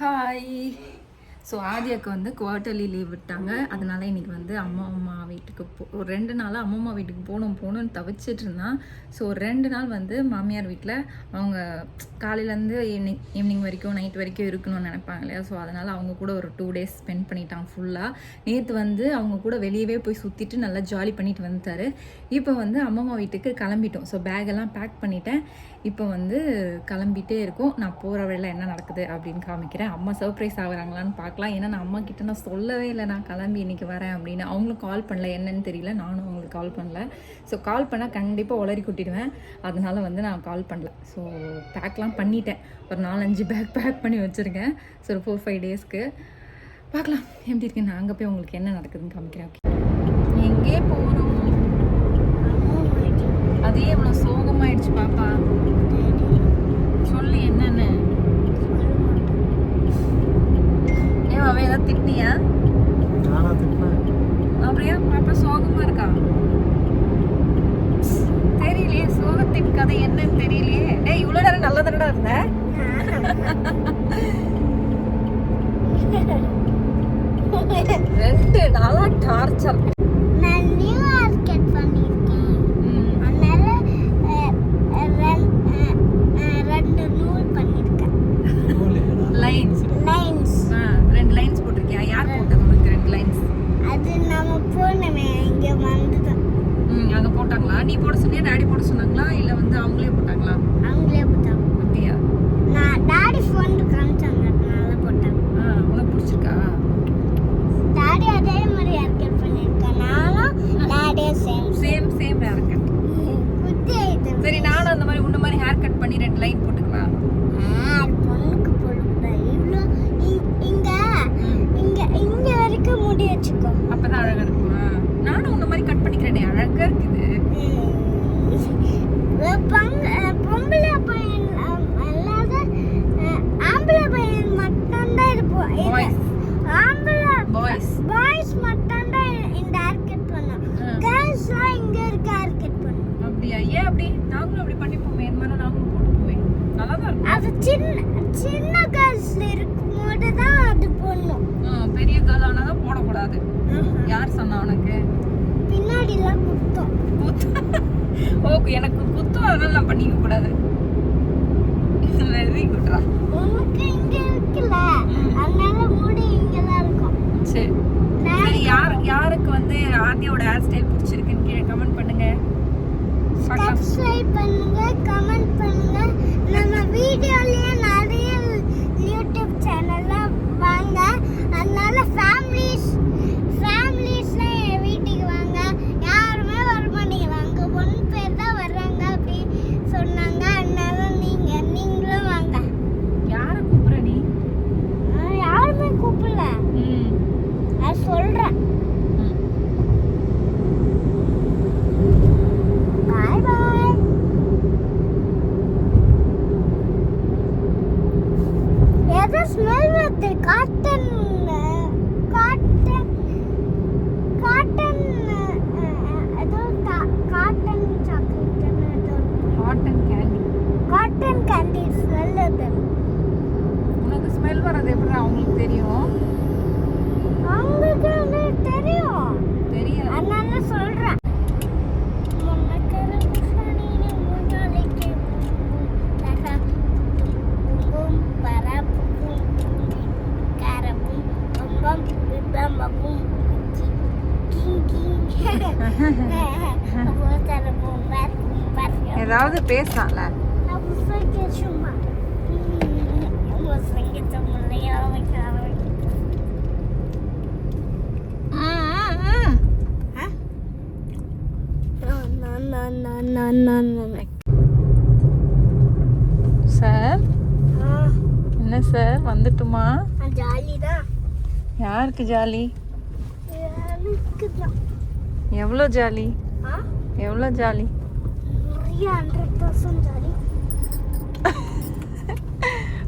Hi. So ஆதியாவுக்கு வந்து quarterly leave விட்டாங்க. அதனால் இன்றைக்கி வந்து அம்மா வீட்டுக்கு ஒரு 2 நாளாக அம்மா வீட்டுக்கு போகணுன்னு தவிச்சிட்டு இருந்தான். ஸோ 2 நாள் வந்து மாமியார் வீட்டில் அவங்க காலையிலேருந்து ஈவினிங் வரைக்கும் நைட் வரைக்கும் இருக்கணும்னு நினைப்பாங்க இல்லையா. ஸோ அதனால் அவங்க கூட ஒரு 2 days ஸ்பெண்ட் பண்ணிட்டாங்க ஃபுல்லாக. நேற்று வந்து அவங்க கூட வெளியவே போய் சுற்றிட்டு நல்லா ஜாலி பண்ணிட்டு வந்துட்டார். இப்போ வந்து அம்மா வீட்டுக்கு கிளம்பிட்டோம். ஸோ பேக்கெல்லாம் பேக் பண்ணிட்டேன். இப்போ வந்து கிளம்பிட்டே இருக்கோம். நான் போகிற வழியில் என்ன நடக்குது அப்படின்னு காமிக்கிறேன். அம்மா சர்ப்ரைஸ் ஆகுறாங்களான்னு பார்க்கலாம். ஏன்னா நான் அம்மா கிட்ட நான் சொல்லவே இல்லை நான் கிளம்பி இன்றைக்கி வரேன் அப்படின்னு. அவங்களும் கால் பண்ணல, என்னன்னு தெரியல. நானும் அவங்களுக்கு கால் பண்ணல. ஸோ கால் பண்ணால் கண்டிப்பாக உளறி கூட்டிடுவேன். அதனால் வந்து நான் கால் பண்ணல. ஸோ பேக்லாம் பண்ணிட்டேன். ஒரு 4-5 பேக் பேக் பண்ணி வச்சுருக்கேன். ஸோ ஒரு 4-5 daysக்கு பார்க்கலாம் எப்படி இருக்கு. நான் அங்கே போய் உங்களுக்கு என்ன நடக்குதுன்னு காமிக்கிறேன். ஓகே, எங்கே போகிறோம்? அதே இவ்வளோ சோகமாயிடுச்சு பாப்பா. சொல்லு என்னன்னு. ஏன் அவன் ஏதாவது திட்டினியா? அப்படியா? பாப்பா சோகமா இருக்கா? தெரியலையே, சோகத்தின் கதை என்னன்னு தெரியலையே. டேய், இவ்வளோ நேரம் நல்ல தடா இருந்த. 2 நாளா டார்ச்சர். நீ போட சொன்னியா, டாடி போட சொன்னாங்களா, இல்ல வந்து அவங்களே போட்டாங்களா? அவங்களே போட்டாங்க. அப்படியா? நான் டாடி ஃபோன் காமிச்சாங்க, அதனால போட்டாங்க. உனக்கு பிடிச்சிருக்கா? டாடி அதே மாதிரி ஹேர்கட் பண்ணிருக்கேன். நானும் டாடி சேம் ஹேர்கட். சரி, நானும் அந்த மாதிரி உன்ன மாதிரி ஹேர் கட் பண்ணி 2 லைன் போட்டுக்கலாம். பொண்ணுக்கு போடுங்க. இவ்ளோ இங்க வரைக்கும் முடி வச்சுக்கோ, அப்பதான் அழகா இருக்குமா? நானும் உன்ன மாதிரி கட் பண்ணிக்கிறேனே, அழகா இருக்குது. பொம்பளை பையன் அல்லாத ஆம்பளை பையன் மட்டும்தான் இருப்போம். பாய்ஸ் மட்டும்தான் இந்த ஹேர் கட் பண்ணும். கேர்ள்ஸ்லாம் இங்க இருக்க ஹேர் கட் பண்ணும். அப்படியா? ஏன் அப்படி? நாங்களும் அப்படி பண்ணிப்போமே. என் மேல நாங்களும் போட்டுப்போமே. நல்லா தான் இருக்கும். அது சின்ன கேர்ள்ஸ்ல இருக்கும்போது தான் அது போடணும். பெரிய கேர்ள் ஆனாதான் போடக்கூடாது. யார் சொன்னா உனக்கு? பின்னாடிலாம் குத்தும். ஓகே, எனக்கு குத்தும், அதனால நான் பண்ணிக்க கூடாது. வெரி குட்ரா. உனக்கு இங்க இருக்குல்ல, அதனால முடி இங்க தான் இருக்கும். சரி, யாருக்கு வந்து ஆதியோட ஹேர் ஸ்டைல் பிடிச்சிருக்குன்னு கீழே கமெண்ட் பண்ணுங்க. சப்ஸ்கிரைப் பண்ணுங்க, கமெண்ட் பண்ணுங்க. நம்ம வீடியோலயே நிறைய யூடியூப் சேனல்ல வாங்க. அதனால ஃபேமிலிஸ்ல என் வீட்டுக்கு வாங்க. யாருமே வர மாட்டேங்கிறாங்க, 1 பேர் தான் வர்றாங்க அப்படி சொன்னாங்க. அதனால நீங்களும் வாங்க. யார கூப்பிடுற நீ? யாருமே கூப்பிடல, நான் சொல்றேன். பாய் பாய். ஏதோ ஸ்மெல் வருது. காட்டன் ஏதோ காட்டன் சாக்லேட், ஏதோ காட்டன் கேண்டி ஸ்மெல் வருது. உனக்கு ஸ்மெல் வர்றது எப்படி அவங்களுக்கு தெரியும்? அவங்களுக்கு தெரியும், அதனால சொல்றேன். ஏதாவது பேசலாம்ல. சார், என்ன சார் வந்துட்டுமா? ஜாலிதான். யாருக்கு ஜாலி? எனக்குதான். எவ்வளோ ஜாலி? எவ்வளோ ஜாலி? 100,000 ஜாலி.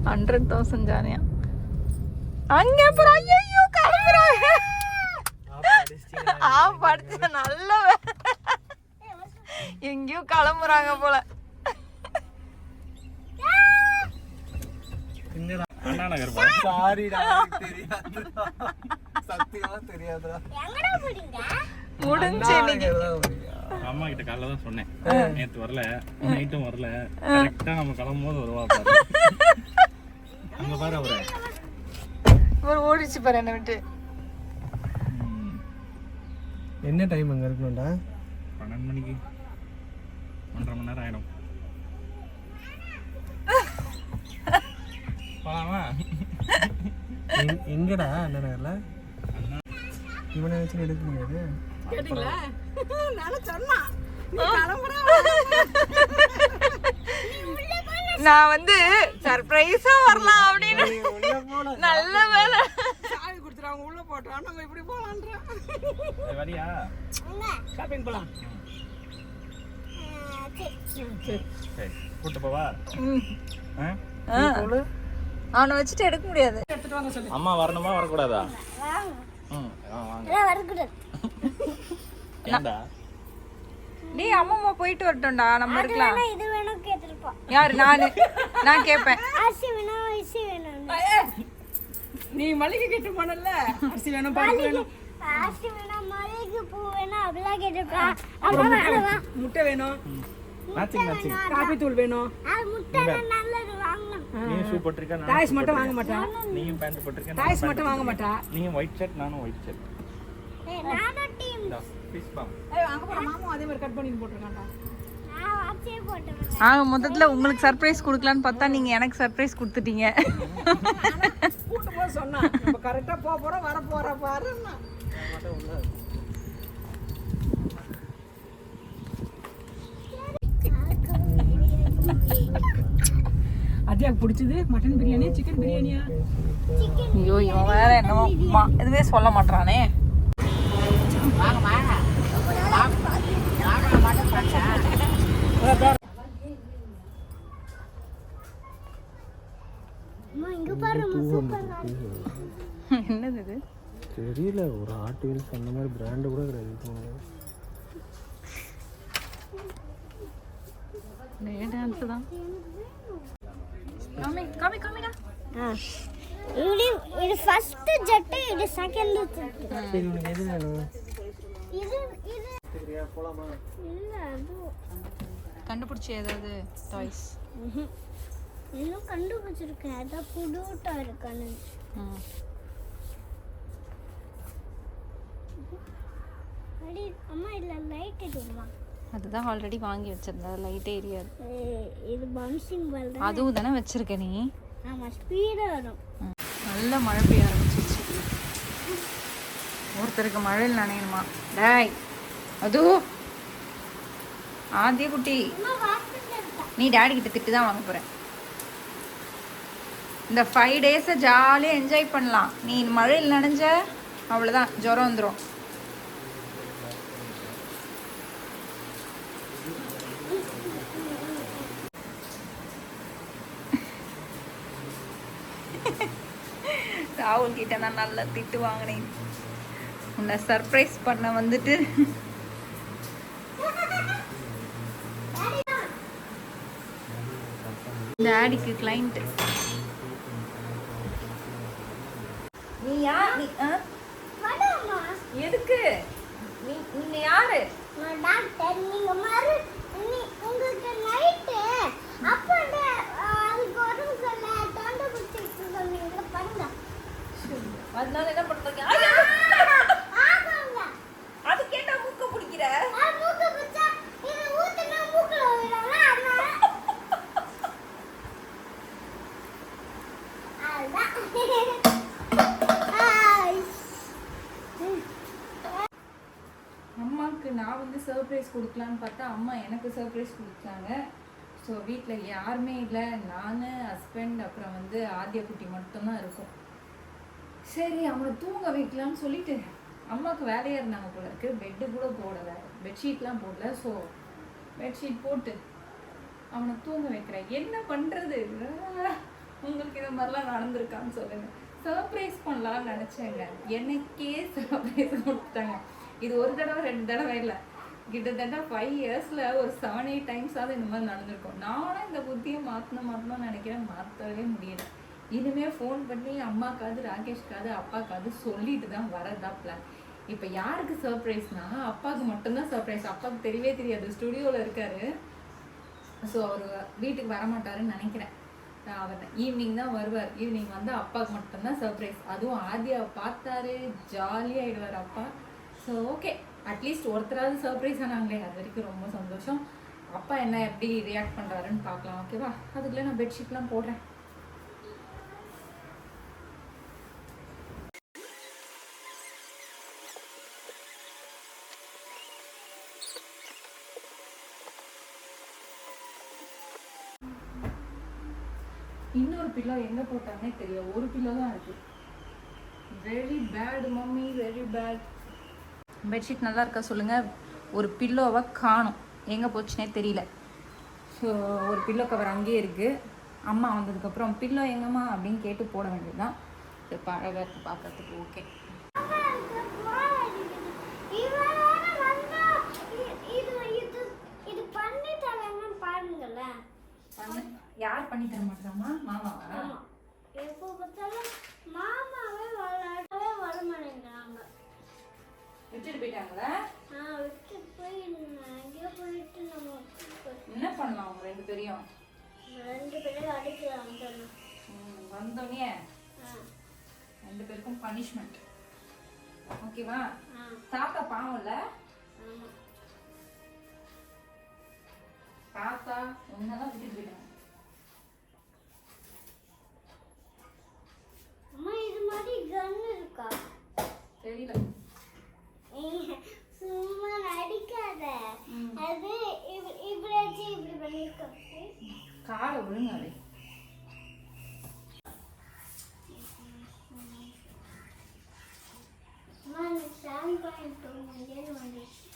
100,000 ஜாலியா? அங்கே அப்புறம் ஐயோ கிளம்புறாங்க. படிச்ச நல்ல எங்கேயோ கிளம்புறாங்க போல. அண்ணா நகர் சாரிடா தெரியாது சத்தியமா தெரியாதுடா எங்கடா போறீங்க முடிஞ்சு இன்னைக்கு அம்மா கிட்ட காலைல தான் சொன்னேன் நேத்து வரல நைட்டும் வரல கரெக்டா நம்ம கிளம்பும் போது வருவா பாரு அங்க பாரு அவரை ஒரு ஓடிச்சு பாரு என்ன விட்டு. என்ன டைம் அங்க இருக்கணும்டா 12 மணிக்கு 1.5 மணி நேரம் ஆயிடும் போலாமா எங்கடா அண்ணா நகர்ல இவனை வச்சு எடுக்க முடியாது கேட்டீங்களா நான் சொன்னா நீ கிளம்புறா நான் வந்து சர்ப்ரைஸா வரலாம் அப்படின்னு நல்ல வேலை. சாவி கொடுத்துறாங்க உள்ள போட்டோம் நம்ம இப்படி போலான்றோம் வரியா ஷாப்பிங் போலாம் சரி சரி கூட்டு போவா அவனை வச்சுட்டு எடுக்க முடியாது. எடுத்துட்டு வாங்க சொல்லு அம்மா வரணுமா வரக்கூடாதா வாங்க வாங்க எல்லாம் வரக்கூடாது ஏண்டா நீ அம்மா போயிட்டு வரட்டும்டா நம்ம இருக்கலாம். ஆனா இது வேணும் கேட்டிருப்போம் யாரு நான் கேட்பேன். அரிசி வேணும் அரிசி வேணும் நீ மளிகை கேட்டு போனல அரிசி வேணும் பருப்பு வேணும் அரிசி வேணும் மல்லிகை பூ வேணும் அப்படிலாம் கேட்டிருப்போம். அப்புறம் வேணும் முட்டை வேணும் மேட்சிங் மேட்சிங் காபி தூள் வேணும் முட்டை நல்லது வாங்கணும். நீ ஷூ போட்டிருக்க டாய்ஸ் மட்டும் வாங்க மாட்டான் நீயும் பேண்ட் போட்டிருக்க டாய்ஸ் மட்டும் வாங்க மாட்டா நீயும் ஒயிட் ஷர்ட் நானும் ஒயிட் ஷர்ட் நானும் டீம் பீஸ் பாம் அங்க போற மாமும் அதே மாதிரி கட் பண்ணி போட்டுருக்கான்டா நான் வாட்சே போட்டுருவேன். மொத்தத்துல உங்களுக்கு சர்ப்ரைஸ் கொடுக்கலான்னு பார்த்தா நீங்க எனக்கு சர்ப்ரைஸ் கொடுத்துட்டீங்க. கூட்டு போக சொன்னா நம்ம கரெக்டா போறோம் வர போற பாருன்னா அதியாக்கு பிடிச்சது மட்டன் பிரியாணி சிக்கன் பிரியாணியா ஐயோ இவன் வேற என்னமோ இதுவே சொல்ல மாட்டானே. அம்மா இங்க பாருங்க சூப்பரா என்னது இது? தெரியல ஒரு ஆட்டு வீல்ஸ் அந்த மாதிரி பிராண்டு கூட கிடையாது டான்ஸ் தான். காமிடா. இது ஃபர்ஸ்ட் ஜெட் இது செகண்ட் ஜெட் சரி உனக்கு எது வேணும் இது இது சரியா போலாமா இல்ல அது கண்டுபிடிச்சி ஏதாவது டாய்ஸ்? இன்னும் கண்டுபிடிச்சிருக்கேன் அதான் புதுட்டா இருக்கானு. அடி அம்மா இல்ல லைட் இதுமா அதுதான் ஆல்ரெடி வாங்கி வச்சிருந்தா லைட்டே எரியாது. இது பவுன்சிங் பால் தான். அதுவும் தானே வச்சிருக்க நீ? ஆமா ஸ்பீடா வரும். நல்ல மழை பெய்ய ஆரம்பிச்சிச்சு. ஒருத்தருக்கு மழையில் நனையணுமா? டேய் அது ஆதிய குட்டி அம்மா வாஸ்தல இருக்கா நீ டேடி கிட்ட திட்டு தான் வாங்க போறேன். இந்த 5 டேஸை ஜாலியாக என்ஜாய் பண்ணலாம். நீ மழையில் நனைஞ்ச அவ்வளோதான் ஜுரம் வந்துடும். ராகுல் கிட்ட நான் நல்லா திட்டு வாங்கினேன். உன்னை சர்ப்ரைஸ் பண்ண வந்துட்டு டேடிக்கு கிளைண்ட். நீ யார்? நீ வாடா எதுக்கு? நீ யாரு? நான் டாக்டர். நீங்க மாறு உங்களுக்கு நைட்டு அப்போ அதுக்கு உடம்பு சொல்ல தொண்டை பிடிச்சிருக்கு சொன்னீங்க பண்ணுங்க. அதனால என்ன பண்றீங்க? ஆமாங்க அது கேட்டா மூக்க பிடிக்கிற. மூக்கு பிடிச்சா இது ஊத்துனா மூக்குல விடுறாங்க. அதனால அம்மாவுக்கு நான் வந்து சர்ப்ரைஸ் கொடுக்கலான்னு பார்த்தா அம்மா எனக்கு சர்ப்ரைஸ் கொடுத்தாங்க. ஸோ வீட்டில் யாருமே இல்லை, நான் ஹஸ்பண்ட் அப்புறம் வந்து ஆதியா குட்டி மட்டும்தான் இருக்கும். சரி அவனை தூங்க வைக்கலான்னு சொல்லிட்டு அம்மாவுக்கு வேலையாக இருந்தாங்க போல இருக்கு. பெட்டு கூட போடலை, பெட்ஷீட்லாம் போடல. ஸோ பெட்ஷீட் போட்டு அவனை தூங்க வைக்கிறேன். என்ன பண்ணுறது? உங்களுக்கு இந்த மாதிரிலாம் நடந்திருக்கான்னு சொல்லுங்கள். சர்ப்ரைஸ் பண்ணலான்னு நினச்சேங்க, எனக்கே சர்ப்ரைஸ் கொடுத்தாங்க. இது ஒரு தடவை 2 தடவை இல்லை, கிட்டத்தட்ட 5 இயர்ஸில் ஒரு 7-8 டைம்ஸாவது இந்த மாதிரி நடந்திருக்கும். நானும் இந்த புத்தியை மாற்றணும்னு நினைக்கிறேன், மாற்றவே முடியல. இனிமே ஃபோன் பண்ணி அம்மாக்காவது ராகேஷ்காவது அப்பாக்காவது சொல்லிட்டு தான் வரதா பிளான். இப்போ யாருக்கு சர்ப்ரைஸ்னா அப்பாவுக்கு மட்டும்தான் சர்ப்ரைஸ். அப்பாவுக்கு தெரியவே தெரியாது, ஸ்டுடியோவில் இருக்காரு. ஸோ அவர் வீட்டுக்கு வரமாட்டாருன்னு நினைக்கிறேன். அவர் ஈவினிங் தான் வருவார். ஈவினிங் வந்து அப்பாவுக்கு மட்டும்தான் சர்ப்ரைஸ். அதுவும் ஆதியாவை பார்த்தாரு ஜாலியாகிடுவார் அப்பா. ஸோ ஓகே, அட்லீஸ்ட் ஒருத்தராவது சர்ப்ரைஸ் ஆனாங்களே, அது வரைக்கும் ரொம்ப சந்தோஷம். அப்பா என்ன எப்படி ரியாக்ட் பண்ணுறாருன்னு பார்க்கலாம். ஓகேவா? அதுக்குள்ளே நான் பெட்ஷீட்லாம் போடுறேன். இன்னொரு பில்லோ எங்கே போட்டாங்கன்னே தெரியும். ஒரு பில்லோ தான் இருக்குது. Very bad mummy, very bad. Bedsheet நல்லா இருக்கா சொல்லுங்கள். ஒரு பில்லோவை காணும், எங்கே போச்சுனே தெரியல. ஸோ ஒரு பில்லோ கவர் அங்கேயே இருக்குது. அம்மா வந்ததுக்கப்புறம் பில்லோ எங்கம்மா அப்படின்னு கேட்டு போட வேண்டியதுதான். இது பழக பார்க்குறதுக்கு ஓகே. யார் பண்ணி தர மாட்டாமா? மாமாவா? எப்போ பார்த்தாலும் மாமாவே வரமாட்டேங்கிறாங்க. விட்டுட்டு போயிட்டாங்களா? விட்டு போய் எங்கேயோ போயிட்டு நம்ம என்ன பண்ணலாம் அவங்க ரெண்டு பேரையும்? ரெண்டு பேரும் அடிக்கிறாங்க. வந்தோடனே ரெண்டு பேருக்கும் பனிஷ்மெண்ட். ஓகேவா? தாத்தா பாவம் இல்ல? தாத்தா உன்னதான் விட்டுட்டு போயிட்டாங்க. அம்மா இது மாதிரி கன் இருக்கா? தெரியல. சும்மா நடிக்காத. அது இப்படி பண்ணிருக்க. காலை விழுங்காதே. அம்மா நீ ஸ்டாண்ட் பாயிண்ட் இங்கேன்னு வந்துச்சு.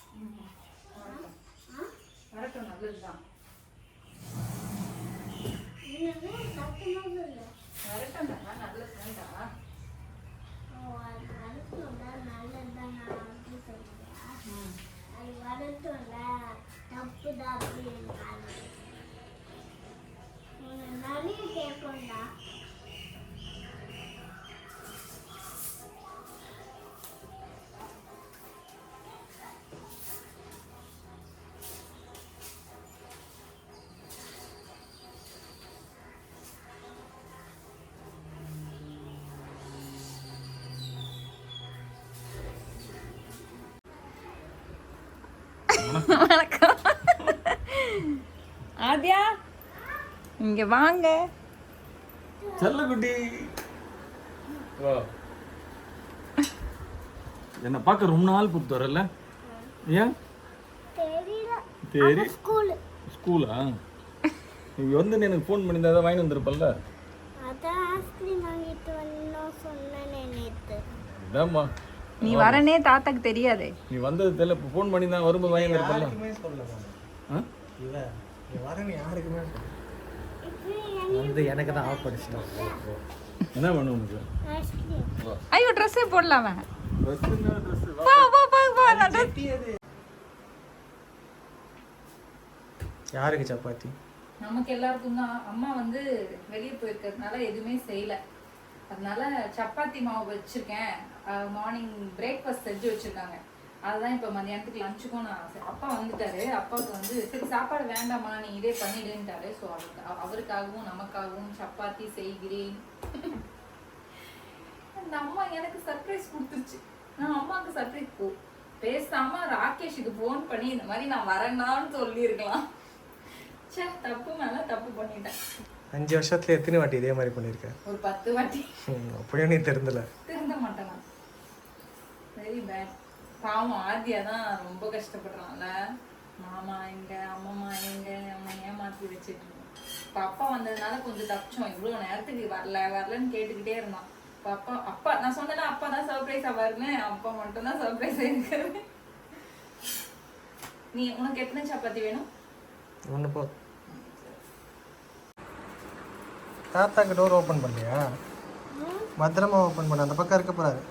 வரட்டும், நல்லதுதான். என்னது சத்தமாக இல்லை. வரட்டும் தான், நல்லதுதான்டா. அது வரட்டும்ல, நல்லதுதான். நான் அப்படி சொல்றேன். அது வரட்டும்ல, தப்பு தான் அப்படின்னு நிறைய கேட்கும்டா. வணக்கம் ஆத்யா, இங்க வாங்க. செல்லக்குட்டி என்ன பார்க்க ரொம்ப நாள் பொறுத்து வரல. ஏன் தெரியல. ஸ்கூலா? நீ வந்து எனக்கு ஃபோன் பண்ணியிருந்தா தான் வாங்கி வந்திருப்பல்ல. அதான் ஐஸ்கிரீம் வாங்கிட்டு வரணும் சொன்னேனே நேத்து. இதாம்மா நீ வரனே தாத்தாக்கு தெரியாதே. நீ வந்தது தெரியல. இப்போ ஃபோன் பண்ணி தான் வரும்போது வாங்கி வந்திருப்பல்ல. யாருக்குமே சொல்லல. நீ வரேன்னு யாருக்குமே சொல்லல. வந்து எனக்கு தான் ஆஃப் பண்ணிச்சிட்டான். என்ன பண்ண உனக்கு? ஐஸ்கிரீம். ஐயோ ட்ரெஸ்ஸே போடலாமா? யாருக்கு சப்பாத்தி? நமக்கு எல்லாருக்கும் தான். அம்மா வந்து வெளியே போயிருக்கிறதுனால எதுவுமே செய்யல. அதனால சப்பாத்தி மாவு வச்சிருக்கேன். மார்னிங் பிரேக்ஃபாஸ்ட் செஞ்சு வச்சிருக்காங்க. அதுதான் இப்போ மதியானத்துக்கு லஞ்சுக்கும் நான் அப்பா வந்துட்டாரு. அப்பாவுக்கு வந்து சரி சாப்பாடு வேண்டாமா நீ இதே பண்ணிடுன்ட்டாரு. ஸோ அவருக்காகவும் நமக்காகவும் சப்பாத்தி செய்கிறேன். அந்த அம்மா எனக்கு சர்ப்ரைஸ் கொடுத்துருச்சு. நான் அம்மாவுக்கு சர்ப்ரைஸ் பேசாம ராகேஷுக்கு ஃபோன் பண்ணி இந்த மாதிரி நான் வரேன்னான்னு சொல்லியிருக்கலாம். சே, தப்பு மேல தப்பு பண்ணிட்டேன். 5 வருஷத்துல எத்தனை வாட்டி இதே மாதிரி பண்ணியிருக்கேன்? ஒரு 10 வாட்டி. அப்படியே நீ திருந்தல. திருந்த மாட்டேன். Very bad. பாவம் ஆதியா தான் ரொம்ப கஷ்டப்படுறான்ல. மாமா எங்க, அம்மம்மா எங்க, அம்மா ஏமாத்தி வச்சுட்டு இருக்கோம். இப்போ அப்பா வந்ததுனால கொஞ்சம் தப்பிச்சோம். இவ்வளோ நேரத்துக்கு வரலன்னு கேட்டுக்கிட்டே இருந்தான். இப்போ அப்பா நான் சொன்னேன்னா அப்பா தான் சர்ப்ரைஸ் ஆவாருன்னு. அப்பா மட்டும் தான் சர்ப்ரைஸ் ஆயிருக்காரு. உனக்கு எத்தனை சப்பாத்தி வேணும்? ஒன்று போ. தாத்தாக்கு டோர் ஓப்பன் பண்ணியா? பத்திரமா ஓப்பன் பண்ண. அந்த பக்கம் இருக்க போறாரு.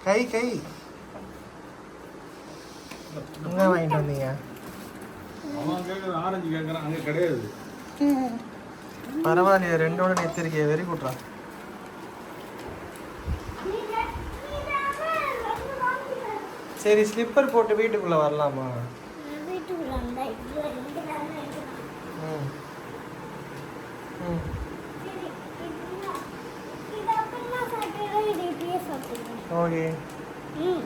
கை எங்க வாங்கிட்டு வந்தீங்க? அவன் கேட்குற ஆரஞ்சு கேட்குறான், அங்கே கிடையாது. பரவாயில்லையே, ரெண்டோட நிறுத்திருக்கே. வெரி குட்ரா. சரி, ஸ்லிப்பர் போட்டு வீட்டுக்குள்ள வரலாமா? வீட்டுக்குள்ள வந்தா இங்க தான் ம் ம் சரி, இது அப்படின்னா சாப்பிடுறோம், இது இப்படியே சாப்பிடுறோம். ஓகே. ம்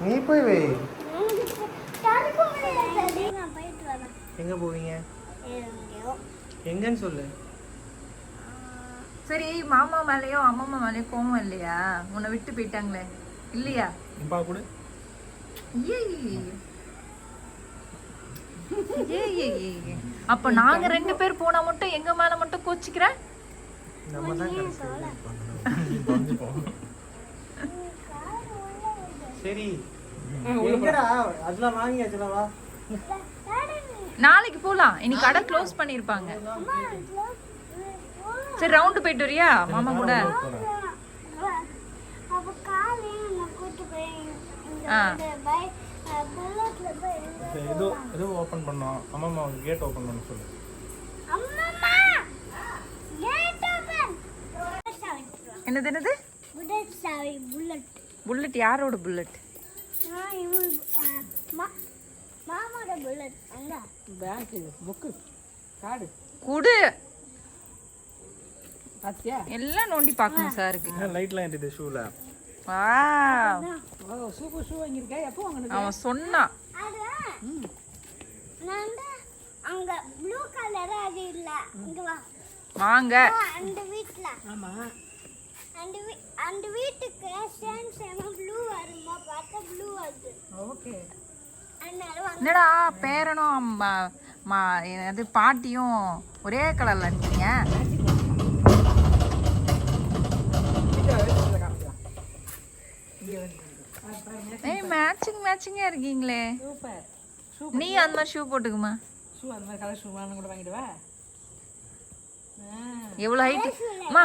நீ போய் வை. தடுக்க முடியாது. நான் போயிட்டு வரேன். எங்க போவீங்க? எங்கேயோ. எங்கன்னு சொல்லு. சரி, மாமா மேலேயோ அம்மம்மா மேலேயோ கோவம் இல்லையா? உன்னை விட்டு போயிட்டாங்களே இல்லையா? இப்பா கூட அப்ப நாங்க 2 பேர் போனா மட்டும் எங்க மேல மட்டும் கோச்சிக்கிற? நம்ம தான் கடைசியா சரி, எங்கடா? அதெல்லாம் வாங்கியாச்சுல, வா. நாளைக்கு போலாம். இன்னைக்கு கடை க்ளோஸ் பண்ணிருப்பாங்க. சரி, ரவுண்டு போயிட்டு வரியா மாமா கூட? அப்ப காலையில நான் கூட்டி போய் இந்த பைக் புல்லட்ல போய் ஏதோ ஓப்பன் பண்ணோம். அம்மா கேட் ஓப்பன் பண்ண சொல்லு. அம்மா கேட் ஓபன். என்னது? புல்லட் சாவி. புல்லட் புல்லட் யாரோட புல்லட்? மாமாவோட புல்லட். அங்க பேங்க் புக்கு கார்டு குடு. பாத்தியா? எல்லாம் நோண்டி பார்க்கணும் சாருக்கு. லைட்லாம் ஏற்றிட்டு ஷூல. வா, ஓ சூப்பர் ஷூ வாங்கியிருக்கா. எப்போ வாங்கினது? அவன் சொன்னான். அது நான் அங்க ப்ளூ கலர் அது இல்ல. இங்க வா. வாங்க. அந்த வீட்ல. ஆமா. அந்த வீட்டுக்கு சேம் ப்ளூ வருமா? பார்த்தா ப்ளூ வருது. ஓகே. அதனால என்னடா பேரனும் என்னது பாட்டியும் ஒரே கலர்ல இருக்கீங்க? ஏய், மேட்சிங்கா இருக்கீங்களே. Super shoe. நீ அந்த மாதிரி ஷூ போட்டுக்குமா? ஷூ அந்த மாதிரி கலர் ஷூ வாங்க கூட வாங்கிடுவா. எவ்வளோ ஹைட்டு மா?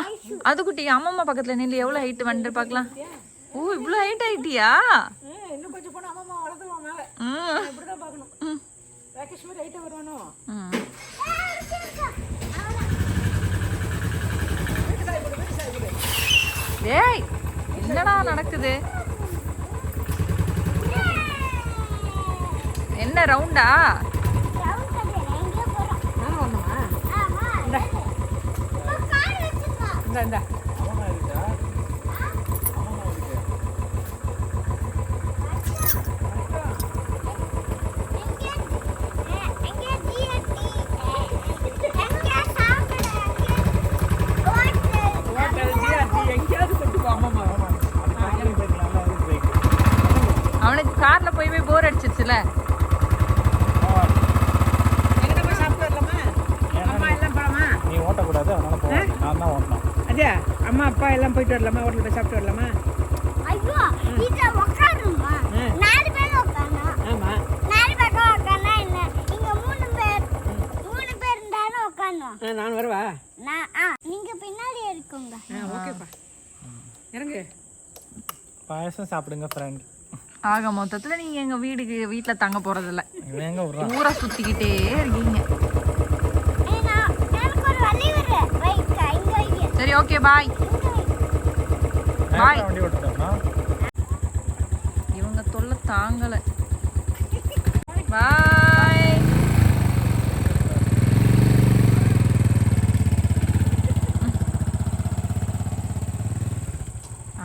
அது குட்டி அம்மம்மா பக்கத்துல நில்லு. எவ்வளோ ஹைட்டு வந்து பார்க்கலாம். ஓ, இவ்வளோ ஹைட் ஆயிட்டியா? இன்னும் கொஞ்சம் போனா அம்மா வளர்த்துருவான் மேலே. இப்படிதான் பார்க்கணும். ராகேஷ் மாதிரி ஹைட்டாக வருவானோ? ஏய், என்னடா நடக்குது? என்ன ரவுண்டா? ரவுண்ட் கடையில எங்க போறோம்? நானும் வரணுமா? ஆமா. கார் வச்சுக்கோ. இந்த அம்மா இருக்கா? அம்மா இருக்கு. எங்க ஜிஆர்டி. எங்க சாப்பிட. ஹோட்டல். எங்கேயாவது கொண்டு போ. அம்மா அவனுக்கு கார்ல போய் போர் அடிச்சிருச்சுல. எங்கிட்ட போய் சாப்பிட்டு வரலாமா? அம்மா எல்லாம் போலாமா? நீ ஓட்டக்கூடாது, அதனால போ. நான் தான் ஓட்டணும். அதே அம்மா அப்பா எல்லாம் போயிட்டு வரலாமா? ஹோட்டலில் போய் சாப்பிட்டு வரலாமா? ஐயோ, இதுல உட்காருமா? 4 பேர் உட்காரணும். ஆமாம். 4 பக்கம் உட்கார்ந்தா என்ன? இங்க 3 பேர் இருந்தாலும் உட்காரணும். நான் வருவா? நீங்க பின்னாடி இருக்குங்க. ஓகேப்பா. இறங்கு. பாயசம் சாப்பிடுங்க ஃப்ரெண்ட். ஆக மொத்தத்துல நீங்க எங்க வீட்டுல தங்க போறதில்ல. எங்க விட்றா? ஊரை சுத்திக்கிட்டே இருக்கீங்க. எனக்கு ஒரு வழி விடு. வைக்க இங்க வைக்க. சரி, ஓகே, பாய். நான் வண்டி ஓட்டுறேன்னா இவங்க தொல்லை தாங்கல. பாய்.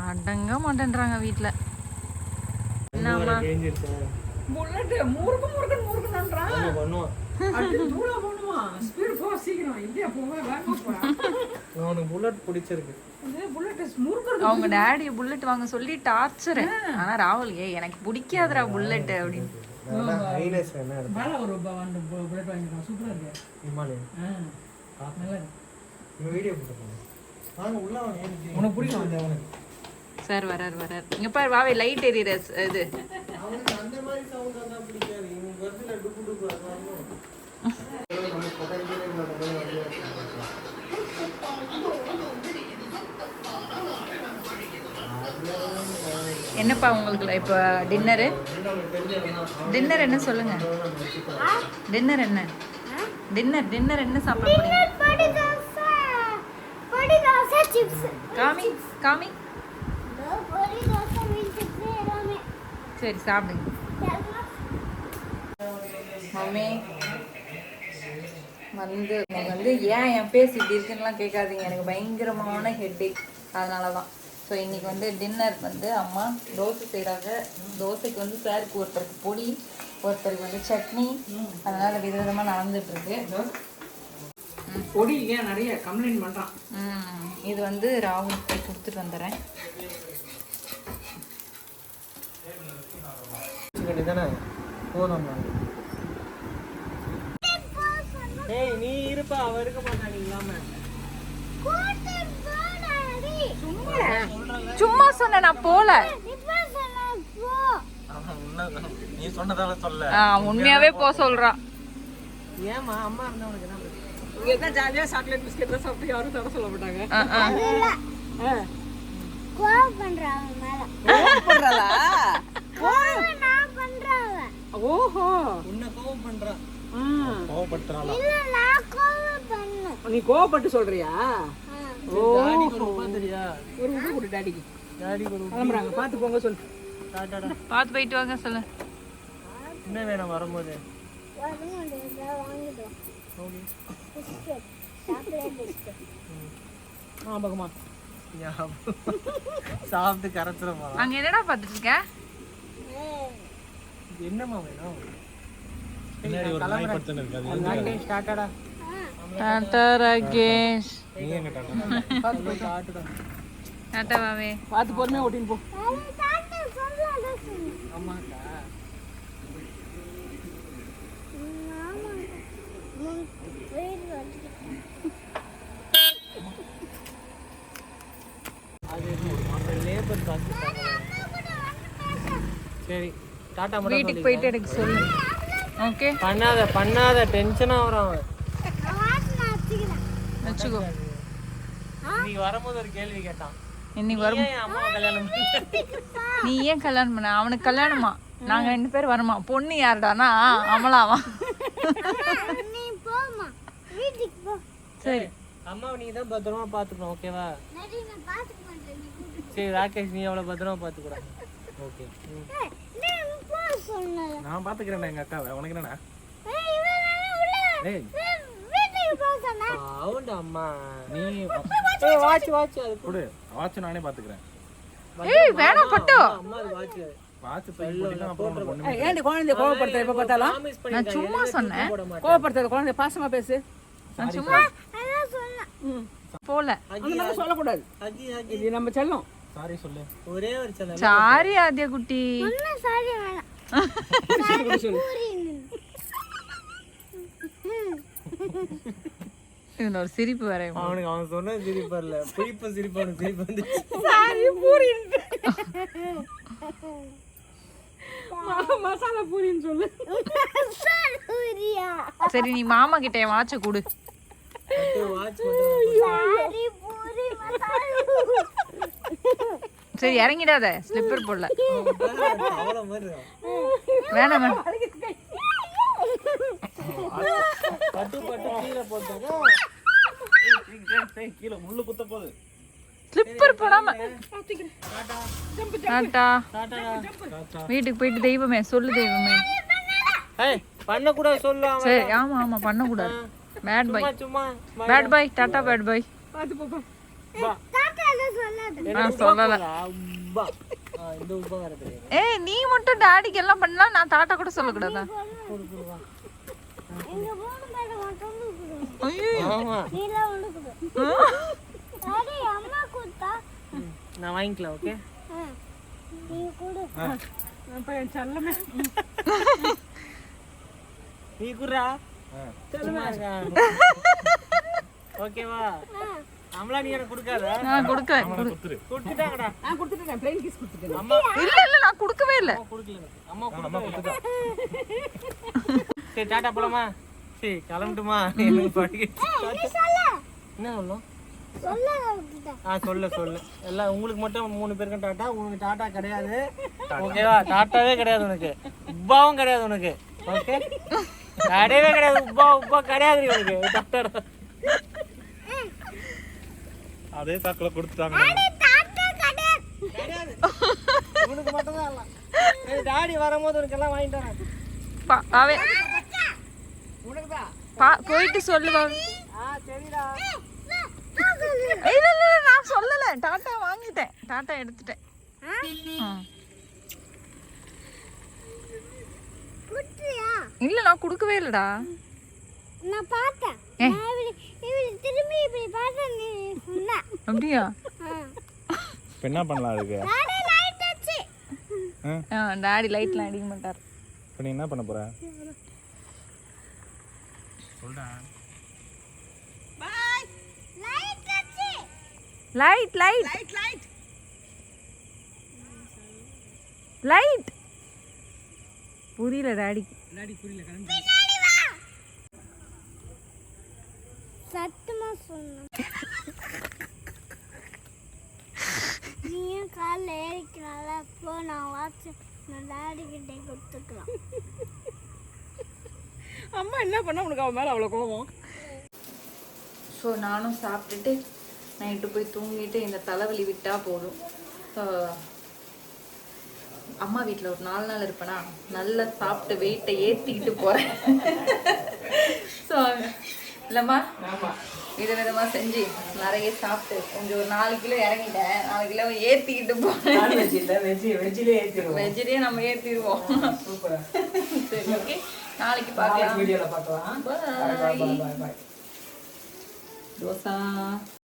அடங்க மாட்டேன்றாங்க வீட்டுல. என்னம்மா? புல்லட் முறுக்குன்றான். பண்ணுவான். அப்படி தூளா போகணுமா? ஸ்பீடு போ சீக்கிரம். இல்லையா போவே வேகமா போறான். அவனுக்கு புல்லட் பிடிச்சிருக்கு. புல்லட் முறுக்கு. அவங்க டேடியை புல்லட் வாங்க சொல்லி டார்ச்சர். ஆனா ராகுல், எனக்கு பிடிக்காதுடா புல்லட் அப்படின்னு. ஹைலைட்ஸ் என்ன இருக்கு? பாலா ஒரு புல்லட் வாங்கிருக்கான். சூப்பரா இருக்கு. ஹிமாலயன். நல்லா இருக்கு. இந்த வீடியோ போட்டுருக்கோம். வாங்க உள்ள வாங்க. உனக்கு பிடிக்கும் அந்த சார் வரார். இங்க பாரு வாவே, லைட் எரியற இது. அவனுக்கு அந்த மாதிரி சவுண்ட் வந்தா பிடிக்காது. இவனுக்கு வருதுல டுப்பு டுப்பு அதான். நம்ம பொட்டன்ஷியல் வந்து என்னப்பா உங்களுக்கு இப்போ டின்னர் என்ன சொல்லுங்க? டின்னர் என்ன சாப்பிட போறீங்க? சிப்ஸ் காமி காமி. பொரி தோசை மீன் சிப்ஸ் எல்லாமே சரி சாப்பிடுங்க. மம்மி வந்து எனக்கு வந்து ஏன் என் பேஸ் இப்படி இருக்குன்னுலாம் கேட்காதீங்க. எனக்கு பயங்கரமான ஹெட்டேக், அதனால தான். ஸோ இன்றைக்கி வந்து டின்னர் வந்து அம்மா தோசை செய்கிறாங்க. தோசைக்கு வந்து சாருக்கு ஒருத்தருக்கு பொடி, ஒருத்தருக்கு வந்து சட்னி, அதனால் விதவிதமாக நடந்துகிட்ருக்கு. பொடி ஏன் நிறைய கம்ப்ளைண்ட் பண்ணுறான். இது வந்து ராகுல் போய் கொடுத்துட்டு வந்துடுறேன். தானே போதும். ஏய் நீ இருப்பா, அவ இருக்க மாட்டாங்க இல்லாம. சும்மா சொன்ன, நான் போல. நீ சொன்னதால சொல்ல. உண்மையாவே போ சொல்றா. ஏமா அம்மா இருந்தா உனக்கு என்ன பிரச்சனை? இங்கே தான் ஜாலியாக சாக்லேட் பிஸ்கெட் தான் சாப்பிட்டு யாரும் தர சொல்ல மாட்டாங்க. கோவம் பண்றாங்க மேல. கோவப்படுறதா? நான் பண்றாங்க. ஓஹோ, உன்னை கோவம் பண்றா. கோவப்படுத்துறாளா? இல்ல நான் கோவம் பண்ணேன். நீ கோவப்பட்டு சொல்றியா? டாடிக்கு ஒரு உப்பா தெரியா? ஒரு உப்பு கொடு டாடிக்கு. டாடிக்கு ஒரு கிளம்புறாங்க, பார்த்து போங்க சொல்லு. டாடாடா. பார்த்து போயிட்டு வாங்க சொல்லு. என்ன வேணும் வரும்போது? வாங்கிடுவோம். Biscuit, chocolate biscuit. ஆமாங்கம்மா. சாப்பிட்டு கரைச்சிரும். அங்க என்னடா பார்த்துட்டு இருக்க? என்னம்மா வேணும்? பின்னாடி ஒரு நாய் படுத்துன்னு இருக்கு. அது எங்க? டாடாடா. டாடா ராகேஷ். நீ எங்க டாடா? பார்த்து போய் டாடாடா. டாடா வாவே. பார்த்து பொறுமையாக ஓட்டின்னு போ. தாத்தா சொல்லாத சொல்லு. ஆமாக்கா. ஆமா. வெயிட் வந்து. அது லேபர் காசு. சரி டாடா மட்டும் வீட்டுக்கு போயிட்டு எனக்கு சொல்லு. ஓகே, பண்ணாத டென்ஷனா வரும் அவன். வச்சுக்கோ. இன்னைக்கு வரும்போது ஒரு கேள்வி கேட்டான். இன்னைக்கு வரும். ஏன் அம்மா கல்யாணம் நீ ஏன் கல்யாணம் பண்ண? அவனுக்கு கல்யாணமா? நாங்க 2 பேர் வரமா? பொண்ணு யாருடானா அமலாவா? நீ போமா. வீட்டுக்கு போ. சரி, அம்மாவை நீ தான் பத்திரமா பாத்துக்கணும், ஓகேவா? நடி நான் பாத்துக்க மாட்டேன். நீ கூட்டிட்டு சரி ராகேஷ், நீ அவ்வளவு பத்திரமா பாத்துக்கூடா. ஓகே. ஏய், நீ போ சொன்னல. நான் பாத்துக்கிறேன் எங்க அக்காவை. உனக்கு என்னடா? ஏய் இவன் நானே உள்ள. ஏய் வீட்டுக்கு போ சொன்னா. அவன்டா அம்மா. நீ ஏய் வாட்ச் அது கொடு. வாட்ச் நானே பாத்துக்கிறேன். ஏய் வேணாம் பட்டு. அம்மா அது வாட்ச். வாட்ச் தூக்கி போட்டீங்கன்னா அப்புறம் உனக்கு ஒண்ணுமே ஏய், ஏன்டி குழந்தைய கோவப்படுத்த எப்போ பார்த்தாலும்? ப்ராமிஸ் நான் பண்ணிட்டேன். சும்மா சொன்னேன். கோவப்படுத்தாத குழந்தைய, பாசமா பேசு. நான் சும்மா அதான் சொன்னா. போல. அந்த மாதிரி சொல்லக்கூடாது. இது நம்ம செல்லம். சாரி சொல்லு. ஒரே ஒரு செல்லம். சாரி ஆதியா குட்டி. ஒண்ணு சாரி வேணாம். இதுல ஒரு சிரிப்பு வேற. அவனுக்கு அவன் சொன்ன சிரிப்பு வரல. புளிப்ப சிரிப்பு அவனுக்கு சிரிப்பு வந்துச்சு. சாரி பூரி. மசாலா பூரின்னு சொல்லு. சூரியா. சரி, நீ மாமா கிட்ட என் வாட்சை கொடு. Watch sorry puri masala. சரி இறங்கிடாத, ஸ்லிப்பர் போடல. அவ்வளோ மாதிரி வேணாம் வேணாம். பட்டு கீழே போட்டாங்க. கீழே முள்ளு குத்த போகுது. ஸ்லிப்பர் போடாம. டாடா. டாடா. வீட்டுக்கு போயிட்டு தெய்வமே சொல்லு. தெய்வமே. ஏய் பண்ண கூட சொல்லு அவன். சரி, ஆமா ஆமா பண்ணக்கூடாது. Bad boy. சும்மா பேட் பாய். டாடா பேட் பாய். பார்த்து போப்பா. தாத்தா அத சொல்லாத. நான் சொல்லல. உப்பா. இந்த உப்பா வர தெரியும். ஏய் நீ மட்டும் டாடிக்கு எல்லாம் பண்ணா நான் டாட்டா கூட சொல்லக்கூடாதா? இங்க போன பேட மட்டும் குடு. ஐயோ. ஆமா. நீலா வந்து குடு. அடே அம்மா கூத்தா. நான் வாங்கிக்கலாம், ஓகே? நீ குடு. நான் பையன் செல்லமே. நீ குடுறா. சும்மா இருக்கா? ஓகேவா? அம்லா நீ எனக்கு கொடுக்காத. நான் கொடுக்கறேன். குத்துரு. கொடுத்துட்டாங்கடா. நான் கொடுத்துட்டேன், பிளைன் கிஸ் கொடுத்துட்டேன். அம்மா இல்ல இல்ல நான் கொடுக்கவே இல்ல. கொடுக்கல எனக்கு. அம்மா கொடுத்தா. சரி டாடா போலாமா? சரி கிளம்பட்டுமா? எனக்கு படிக்க. நீ சொல்ல. என்ன சொல்லணும்? சொல்ல சொல்லு எல்லாம் உங்களுக்கு மட்டும் 3 பேருக்கும் டாட்டா. உனக்கு டாட்டா கிடையாது, ஓகேவா? டாட்டாவே கிடையாது உனக்கு, உப்பாவும் கிடையாது உனக்கு, ஓகே? கிடையவே கிடையாது, உப்பா கிடையாது உனக்கு. டாட்டா அதே தாக்குல கொடுத்துட்டாங்க. தாத்தா கிடையாது. கிடையாது. உனக்கு மட்டும் தான் எல்லாம். டாடி வரும்போது உனக்கு எல்லாம் வாங்கிட்டு வரேன். உனக்கு தான். போயிட்டு சொல்லுவா. சரிடா. இல்ல நான் சொல்லல. டாட்டா வாங்கிட்டேன். டாட்டா எடுத்துட்டேன். குட்டியா? இல்ல நான் கொடுக்கவே இல்லடா. நான் பார்த்தேன். இவரு திரும்பி இப்படி பார்த்தேன் நீ சொன்ன. அப்படியா? இப்போ என்ன பண்ணலாம் அதுக்கு? டாடி லைட் அடிச்சு. டாடி லைட்லாம் அடிக்க மாட்டார். இப்போ நீ என்ன பண்ண போற? சொல்டா. பாய். லைட் அடிச்சு. Light light light light. Light புரியல டாடி. டாடி புரியல கரண்ட். பின்னாடி வா. சத்தமா சொன்ன. நீயும் காலைல ஏறிக்கனால போ நான் வாட்ச் நான் டாடி கிட்டே கொடுத்துக்கலாம். அம்மா என்ன பண்ணா உனக்கு அவன் மேல அவ்வளவு கோவம்? ஸோ நானும் சாப்பிட்டுட்டு நைட்டு போய் தூங்கிட்டு இந்த தலைவலி விட்டா போதும். ஸோ அம்மா வீட்டில் ஒரு 4 நாள் இருப்பேனா, நல்லா சாப்பிட்டு வெயிட்டை ஏற்றிக்கிட்டு போகிறேன். ஸோ இல்லைம்மா, விதவிதமாக செஞ்சு நிறைய சாப்பிட்டு கொஞ்சம் ஒரு 4 கிலோ இறங்கிட்டேன். 4 கிலோ ஏற்றிக்கிட்டு போகிறேன். வெஜ்ஜிலே நம்ம ஏற்றிடுவோம். சரி, ஓகே, நாளைக்கு பார்க்கலாம். வீடியோல பார்க்கலாம். பாய். தோசா.